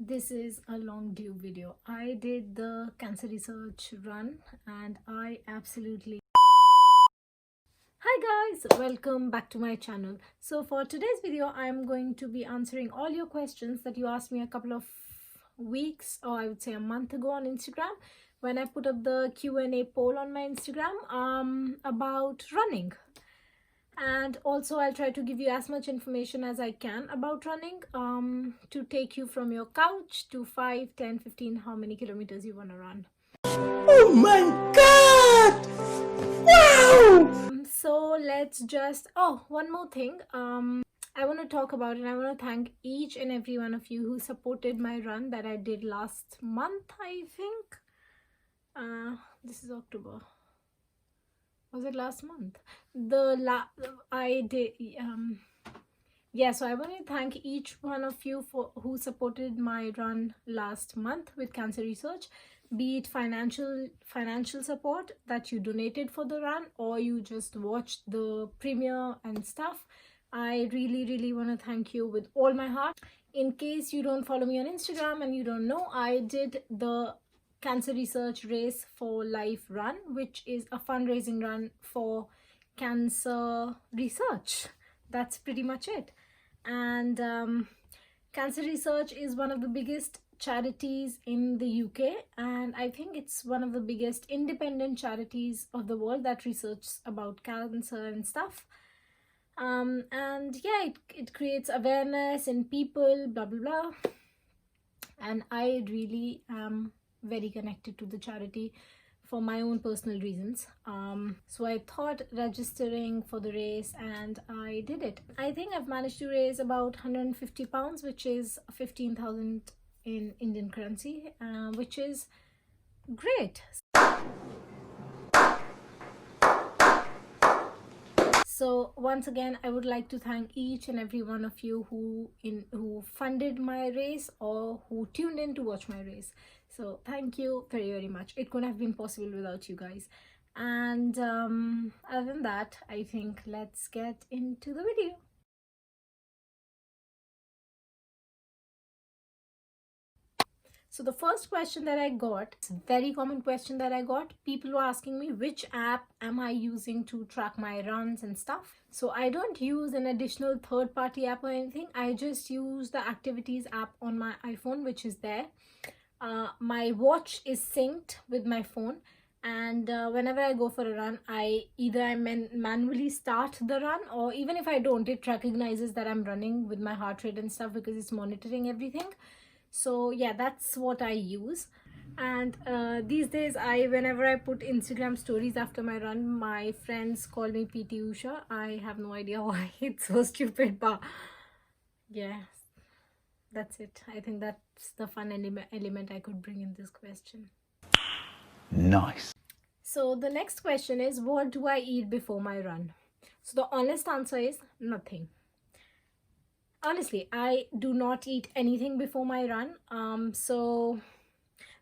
This is a long due video. I did the cancer research run and I absolutely... Hi guys, welcome back to my channel. So for today's video, I'm going to be answering all your questions that you asked me a couple of weeks, or I would say a month ago, on Instagram when I put up the Q&A poll on my Instagram about running. And also I'll try to give you as much information as I can about running to take you from your couch to 5, 10, 15, how many kilometers you want to run. Oh my god! Wow! So let's just... one more thing I want to talk about, and I want to thank each and every one of you who supported my run that I did last month. I think this is October. Was it last month? I did so I want to thank each one of you who supported my run last month with cancer research, be it financial support that you donated for the run, or you just watched the premiere and stuff. I really want to thank you with all my heart. In case you don't follow me on Instagram and you don't know, I did the Cancer Research Race for Life run, which is a fundraising run for cancer research. That's pretty much it. And cancer research is one of the biggest charities in the UK, and I think it's one of the biggest independent charities of the world that researches about cancer and stuff. And yeah, it creates awareness in people, blah blah blah. And I really am very connected to the charity for my own personal reasons. So I thought registering for the race, and I did it. I think I've managed to raise about £150, which is 15,000 in Indian currency, which is great. So once again, I would like to thank each and every one of you who funded my race or who tuned in to watch my race. So thank you very much. It couldn't have been possible without you guys. And other than that, I think let's get into the video. So the first question that I got, it's a very common question that I got. People were asking me which app am I using to track my runs and stuff. So I don't use an additional third-party app or anything. I just use the activities app on my iPhone, which is there. My watch is synced with my phone, and whenever I go for a run, I manually start the run, or even if I don't, it recognizes that I'm running with my heart rate and stuff because it's monitoring everything. So yeah, that's what I use. And these days, whenever I put Instagram stories after my run, my friends call me PT Usha. I have no idea why. It's so stupid, but yeah, that's it. I think that's the fun element I could bring in this question. Nice. So the next question is, what do I eat before my run? So the honest answer is nothing. Honestly, I do not eat anything before my run. So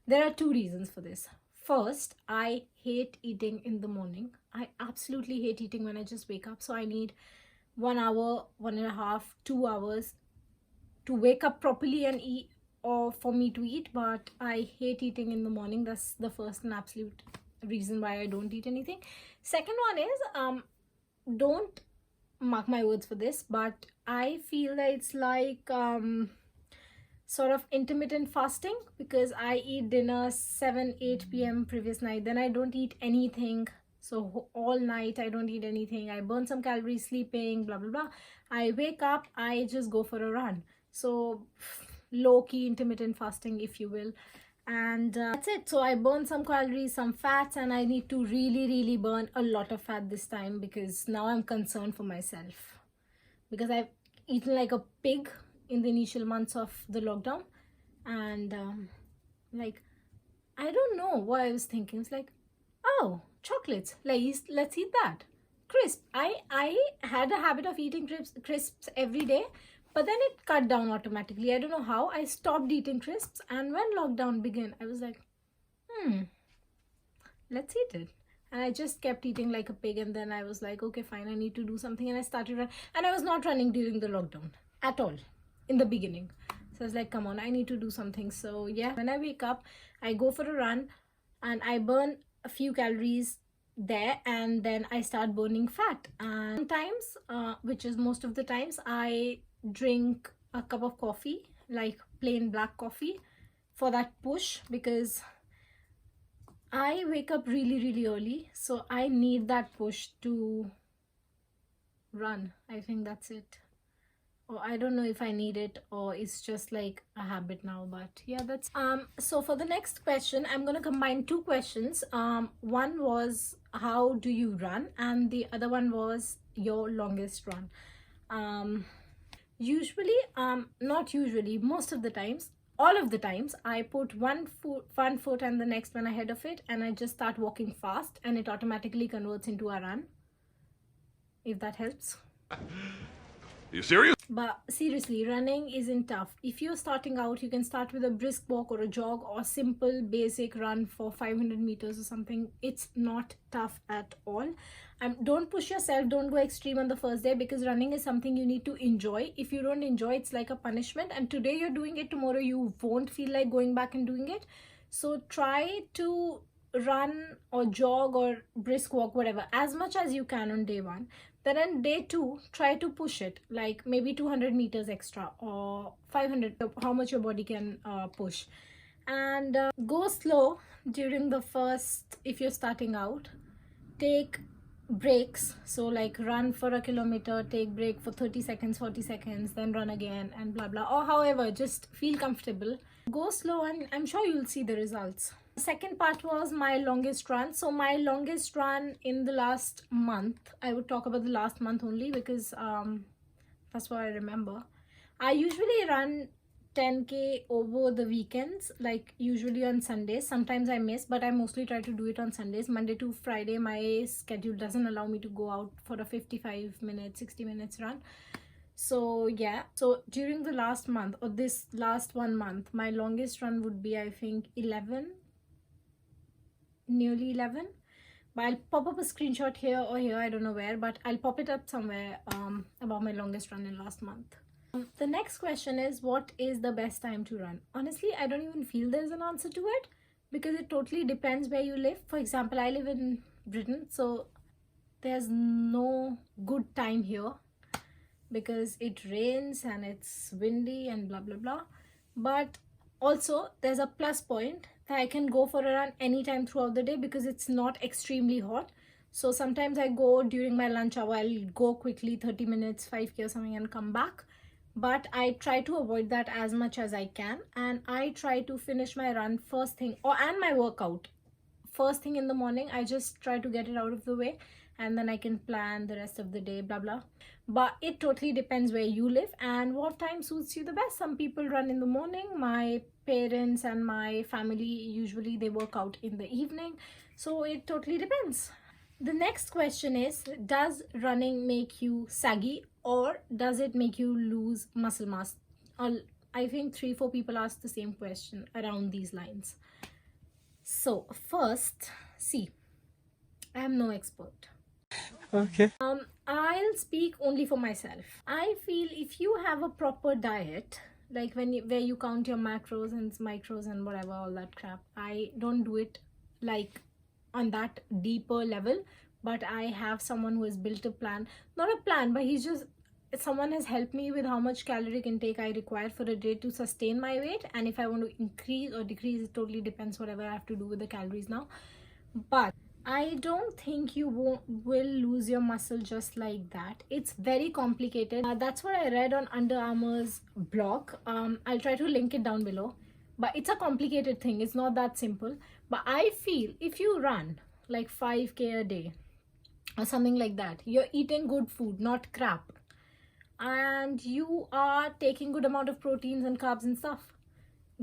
there are two reasons for this. First, I hate eating in the morning. I absolutely hate eating when I just wake up. So I need 1 hour, 1.5, 2 hours to wake up properly and eat, or for me to eat. But I hate eating in the morning. That's the first and absolute reason why I don't eat anything. Second one is, don't mark my words for this, but I feel that it's like sort of intermittent fasting, because I eat dinner 7-8 p.m. previous night, then I don't eat anything. So all night I don't eat anything. I burn some calories sleeping, blah blah blah. I wake up, I just go for a run. So low-key intermittent fasting, if you will. And that's it. So I burn some calories, some fats, and I need to really burn a lot of fat this time, because now I'm concerned for myself, because I've eaten like a pig in the initial months of the lockdown. And like, I don't know what I was thinking. It's like, oh, chocolates, let's eat that. Crisp. I had a habit of eating crisps every day, but then it cut down automatically. I don't know how. I stopped eating crisps, and when lockdown began, I was like, let's eat it. And I just kept eating like a pig, and then I was like, okay, fine, I need to do something. And I started running, and I was not running during the lockdown at all in the beginning. So I was like, come on, I need to do something. So yeah, when I wake up, I go for a run and I burn a few calories there, and then I start burning fat. And sometimes, which is most of the times, I drink a cup of coffee, like plain black coffee, for that push, because I wake up really, really early. So I need that push to run. I think that's it. Or I don't know if I need it or it's just like a habit now, but yeah, that's so for the next question, I'm going to combine two questions. One was how do you run, and the other one was your longest run. Usually, not usually, most of the times, all of the times, I put one foot and the next one ahead of it, and I just start walking fast, and it automatically converts into a run, if that helps. You serious? But seriously, running isn't tough. If you're starting out, you can start with a brisk walk or a jog or simple basic run for 500 meters or something. It's not tough at all. Don't push yourself, don't go extreme on the first day, because running is something you need to enjoy. If you don't enjoy, it's like a punishment, and today you're doing it, tomorrow you won't feel like going back and doing it. So try to run or jog or brisk walk, whatever, as much as you can on day one. Then on day two, try to push it, like maybe 200 meters extra or 500, how much your body can push. And go slow during the first, if you're starting out. Take breaks, so like run for a kilometer, take break for 30 seconds, 40 seconds, then run again, and blah blah, or however, just feel comfortable. Go slow and I'm sure you'll see the results. The second part was my longest run. So my longest run in the last month, I would talk about the last month only, because that's what I remember. I usually run 10k over the weekends, like usually on Sundays. Sometimes I miss, but I mostly try to do it on Sundays. Monday to Friday my schedule doesn't allow me to go out for a 55 minutes 60 minutes run. So yeah, so during the last month, or this last 1 month, my longest run would be, I think, 11, nearly 11. But I'll pop up a screenshot here or here, I don't know where, but I'll pop it up somewhere about my longest run in last month. The next question is, what is the best time to run? Honestly, I don't even feel there's an answer to it, because it totally depends where you live. For example, I live in Britain, so there's no good time here, because it rains and it's windy and blah blah blah. But also there's a plus point that I can go for a run anytime throughout the day, because it's not extremely hot. So sometimes I go during my lunch hour, I'll go quickly 30 minutes 5k or something and come back. But I try to avoid that as much as I can, and I try to finish my run first thing, and my workout first thing in the morning. I just try to get it out of the way, and then I can plan the rest of the day, blah blah. But it totally depends where you live and what time suits you the best. Some people run in the morning. My parents and my family, usually they work out in the evening. So it totally depends. The next question is, does running make you saggy, or does it make you lose muscle mass? I think 3-4 people asked the same question around these lines. So first, see, I am no expert. Okay. I'll speak only for myself. I feel if you have a proper diet, like where you count your macros and micros and whatever, all that crap, I don't do it like on that deeper level, but I have someone who has built a plan, not a plan, but someone has helped me with how much caloric intake I require for a day to sustain my weight. And if I want to increase or decrease, it totally depends, whatever I have to do with the calories now. But I don't think you will lose your muscle just like that. It's very complicated. That's what I read on Under Armour's blog. I'll try to link it down below. But it's a complicated thing. It's not that simple. But I feel if you run like 5k a day or something like that, you're eating good food, not crap, and you are taking good amount of proteins and carbs and stuff,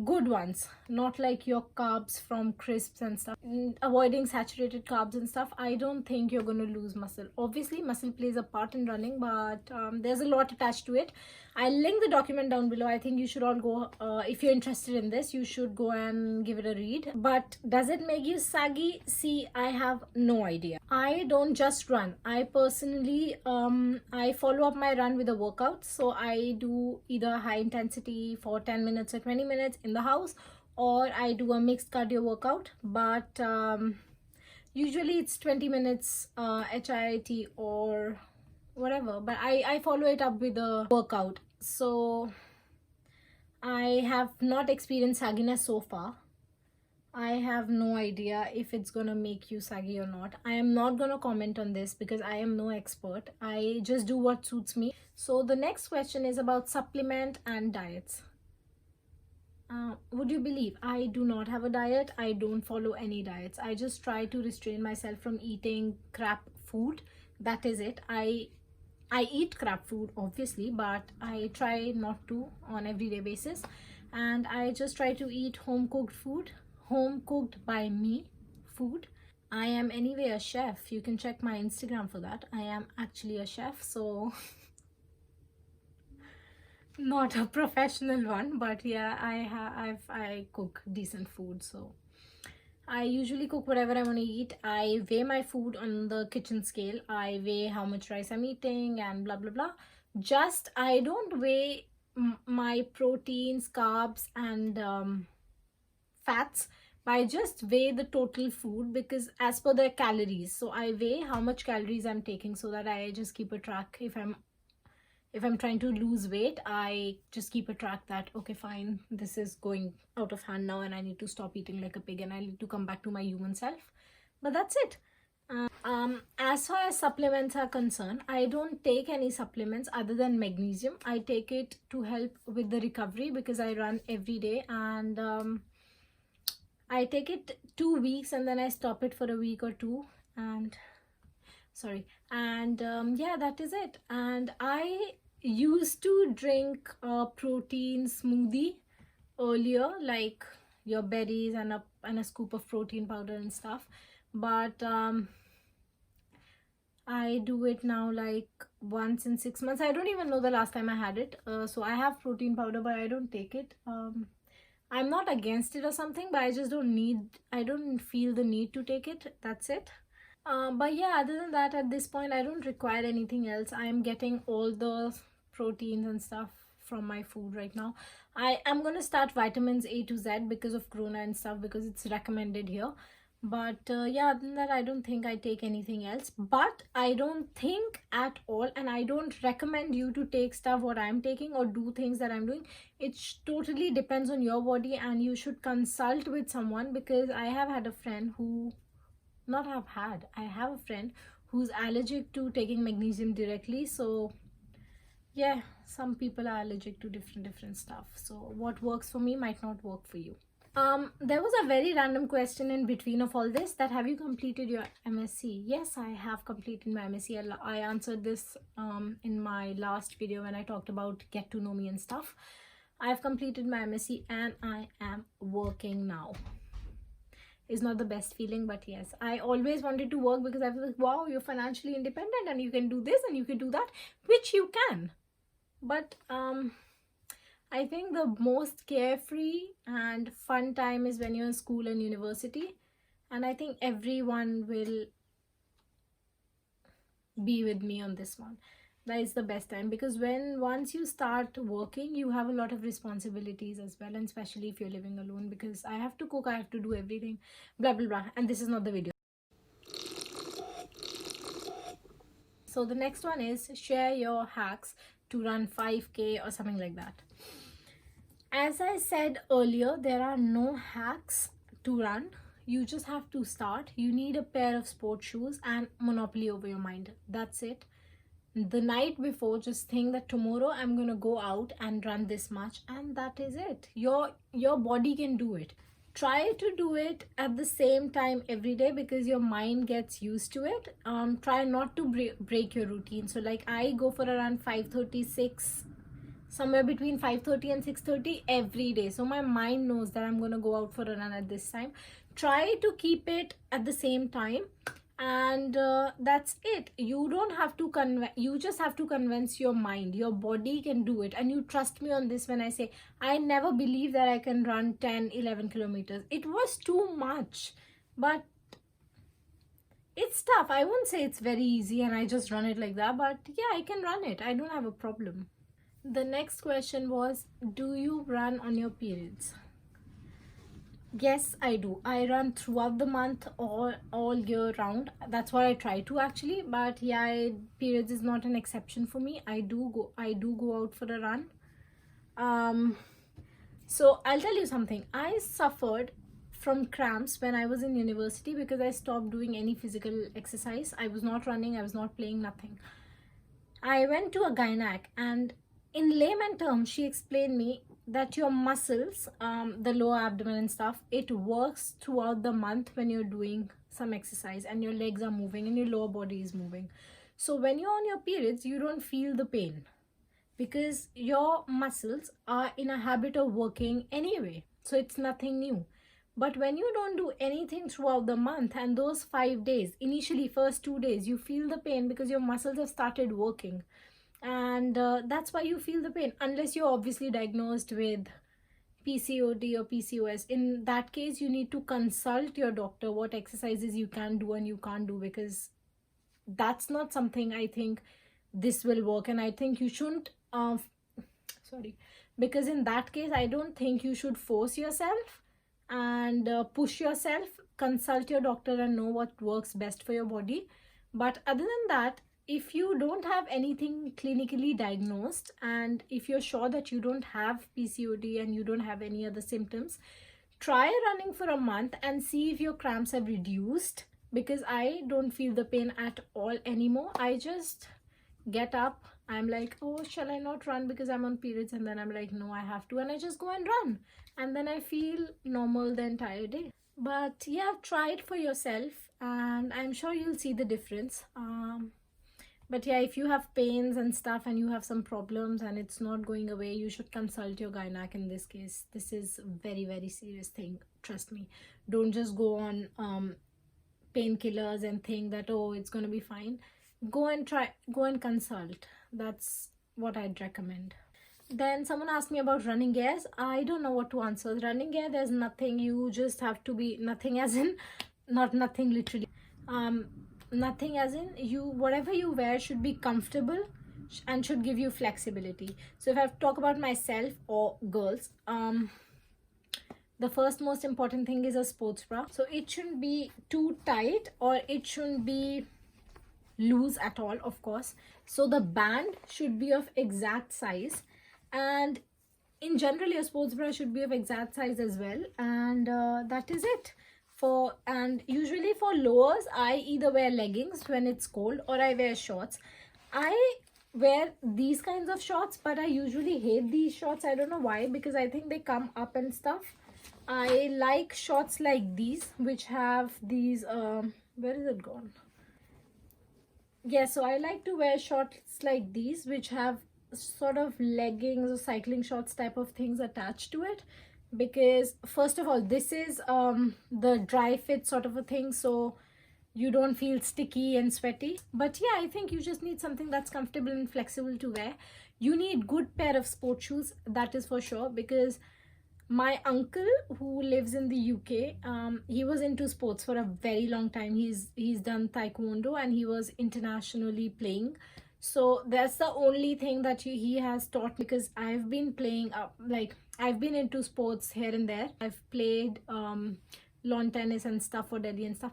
good ones, not like your carbs from crisps and stuff. Avoiding saturated carbs and stuff, I don't think you're going to lose muscle. Obviously muscle plays a part in running, but there's a lot attached to it. I'll link the document down below. I think you should all go, if you're interested in this, you should go and give it a read. But does it make you saggy? See, I have no idea. I don't just run. I personally I follow up my run with a workout. So I do either high intensity for 10 minutes or 20 minutes in the house, or I do a mixed cardio workout. But usually it's 20 minutes HIIT or whatever, but I follow it up with a workout. So I have not experienced sagginess so far. I have no idea if it's gonna make you saggy or not. I am not gonna comment on this because I am no expert. I just do what suits me. So the next question is about supplement and diets. Would you believe I do not have a diet? I don't follow any diets. I just try to restrain myself from eating crap food. That is it. I eat crap food obviously, but I try not to on everyday basis, and I just try to eat home cooked food, home cooked by me food. I am anyway a chef. You can check my Instagram for that. I am actually a chef, so not a professional one, but yeah, I cook decent food. So I usually cook whatever I want to eat. I weigh my food on the kitchen scale. I weigh how much rice I'm eating and blah blah blah. Just I don't weigh my proteins, carbs and fats, but I just weigh the total food because as per the calories. So I weigh how much calories I'm taking so that I just keep a track. If I'm trying to lose weight, I just keep a track that, okay, fine, this is going out of hand now and I need to stop eating like a pig and I need to come back to my human self. But that's it. As far as supplements are concerned, I don't take any supplements other than magnesium. I take it to help with the recovery because I run every day, and I take it 2 weeks and then I stop it for a week or two, and yeah, that is it. And I used to drink a protein smoothie earlier, like your berries and a scoop of protein powder and stuff, but I do it now like once in 6 months. I don't even know the last time I had it. So I have protein powder, but I don't take it. I'm not against it or something, but I don't feel the need to take it. That's it. But yeah, other than that, at this point I don't require anything else. I am getting all the proteins and stuff from my food right now. I am going to start vitamins A to Z because of corona and stuff, because it's recommended here. But yeah, other than that, I don't think I take anything else. But I don't think at all, and I don't recommend you to take stuff what I'm taking or do things that I'm doing. It totally depends on your body, and you should consult with someone, because I have had a friend who I have a friend who's allergic to taking magnesium directly. So yeah, some people are allergic to different stuff. So what works for me might not work for you. There was a very random question in between of all this, that have you completed your MSc? Yes, I have completed my MSc. I answered this in my last video when I talked about get to know me and stuff. I've completed my MSc and I am working now. It's not the best feeling, but yes, I always wanted to work because I was like, wow, you're financially independent and you can do this and you can do that, which you can. But I think the most carefree and fun time is when you're in school and university, and I think everyone will be with me on this one. That is the best time, because once you start working, you have a lot of responsibilities as well, and especially if you're living alone, because I have to cook, I have to do everything, blah blah blah, and this is not the video. So the next one is share your hacks to run 5K or something like that. As I said earlier, there are no hacks to run. You just have to start. You need a pair of sports shoes and monopoly over your mind. That's it. The night before, just think that tomorrow I'm gonna go out and run this much, and that is it. Your body can do it. Try to do it at the same time every day, because your mind gets used to it. Try not to break your routine. So like I go for around 5:36, somewhere between 5:30 and 6:30 every day. So my mind knows that I'm going to go out for a run at this time. Try to keep it at the same time, and that's it. You don't have to you just have to convince your mind. Your body can do it, and you trust me on this when I say I never believed that I can run 10-11 kilometers. It was too much, but it's tough. I won't say it's very easy and I just run it like that, but yeah, I can run it. I don't have a problem. The next question was, do you run on your periods? Yes, I do. I run throughout the month, all year round. That's what I try to actually. But yeah, periods is not an exception for me. I do go out for a run. So I'll tell you something. I suffered from cramps when I was in university because I stopped doing any physical exercise. I was not running, I was not playing, nothing. I went to a gynac, and in layman terms, she explained me that your muscles, the lower abdomen and stuff, it works throughout the month when you're doing some exercise and your legs are moving and your lower body is moving. So when you're on your periods, you don't feel the pain because your muscles are in a habit of working anyway. So it's nothing new. But when you don't do anything throughout the month, and those 5 days, initially first 2 days, you feel the pain because your muscles have started working, and that's why you feel the pain, unless you're obviously diagnosed with PCOD or PCOS. In that case, you need to consult your doctor what exercises you can do and you can't do, because that's not something I think this will work. And I think you shouldn't because in that case I don't think you should force yourself and push yourself. Consult your doctor and know what works best for your body. But other than that, if you don't have anything clinically diagnosed, and if you're sure that you don't have PCOD and you don't have any other symptoms, try running for a month and see if your cramps have reduced, because I don't feel the pain at all anymore. I just get up, I'm like, oh, shall I not run because I'm on periods? And then I'm like, no, I have to, and I just go and run, and then I feel normal the entire day. But yeah, try it for yourself and I'm sure you'll see the difference. But yeah, if you have pains and stuff and you have some problems and it's not going away, you should consult your gynac in this case. This is a very, very serious thing. Trust me. Don't just go on painkillers and think that, oh, it's going to be fine. Go and consult. That's what I'd recommend. Then someone asked me about running gears. I don't know what to answer. Running gear, there's nothing. You just have to be nothing, as in not nothing literally. Nothing as in you, whatever you wear should be comfortable and should give you flexibility. So if I have to talk about myself or girls, the first most important thing is a sports bra. So it shouldn't be too tight or it shouldn't be loose at all, of course. So the band should be of exact size, and in general your sports bra should be of exact size as well. And that is it. And usually for lowers, I either wear leggings when it's cold or I wear shorts. I wear these kinds of shorts, but I usually hate these shorts. I don't know why, because I think they come up and stuff. I like shorts like these, which have these where is it gone? Yeah, so I like to wear shorts like these, which have sort of leggings or cycling shorts type of things attached to it. Because first of all, this is the dry fit sort of a thing, so you don't feel sticky and sweaty. But yeah, I think you just need something that's comfortable and flexible to wear. You need good pair of sport shoes, that is for sure, because my uncle who lives in the UK, he was into sports for a very long time. He's done taekwondo and he was internationally playing. So that's the only thing that he has taught, because I've been playing I've been into sports here and there. I've played lawn tennis and stuff for Delhi and stuff.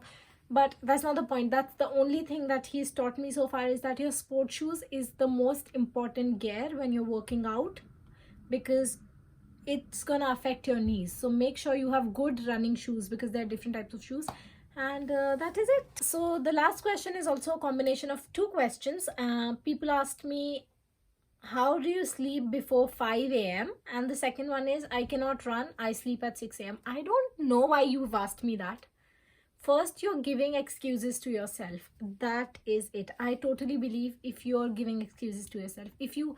But that's not the point. That's the only thing that he's taught me so far, is that your sport shoes is the most important gear when you're working out, because it's gonna affect your knees. So make sure you have good running shoes, because there are different types of shoes. And that is it. So the last question is also a combination of two questions. People asked me, how do you sleep before 5 a.m? And the second one is, I cannot run, I sleep at 6 a.m. I don't know why you've asked me that. First, you're giving excuses to yourself. That is it. I totally believe if you're giving excuses to yourself, if you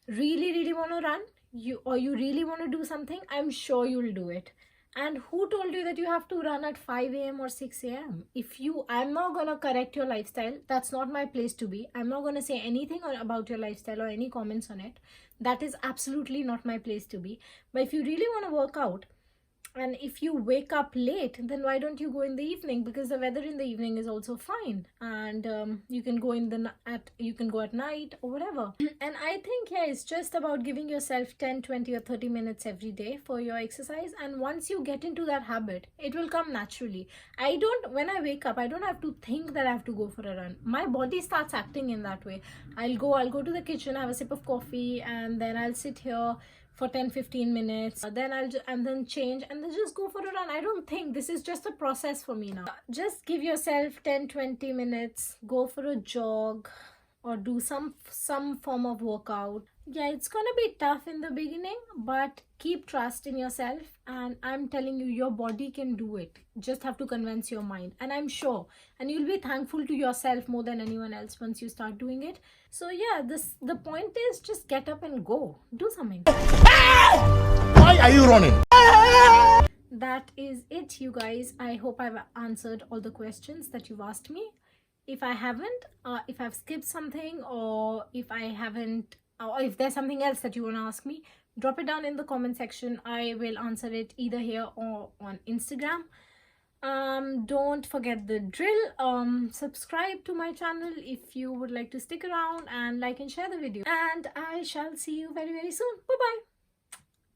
really want to run, you really want to do something, I'm sure you'll do it. And who told you that you have to run at 5 a.m. or 6 a.m.? I'm not gonna correct your lifestyle. That's not my place to be. I'm not gonna say anything about your lifestyle or any comments on it. That is absolutely not my place to be. But if you really want to work out, and if you wake up late, then why don't you go in the evening? Because the weather in the evening is also fine, and you can go you can go at night or whatever. And I think, yeah, it's just about giving yourself 10, 20 or 30 minutes every day for your exercise, and once you get into that habit, it will come naturally. When I wake up, I don't have to think that I have to go for a run. My body starts acting in that way. I'll go to the kitchen, have a sip of coffee, and then I'll sit here for 10-15 minutes, then then change and then just go for a run. I don't think, this is just a process for me now. Just give yourself 10-20 minutes, go for a jog or do some form of workout. Yeah, it's gonna be tough in the beginning, but keep trust in yourself, and I'm telling you, your body can do it. Just have to convince your mind, and I'm sure, and you'll be thankful to yourself more than anyone else once you start doing it. So yeah, the point is, just get up and go, do something. Why are you running? That is it, you guys. I hope I've answered all the questions that you've asked me. If I haven't, if I've skipped something, or if there's something else that you want to ask me, drop it down in the comment section. I will answer it either here or on Instagram. Don't forget the drill. Subscribe to my channel if you would like to stick around, and like and share the video. And I shall see you very soon. Bye bye.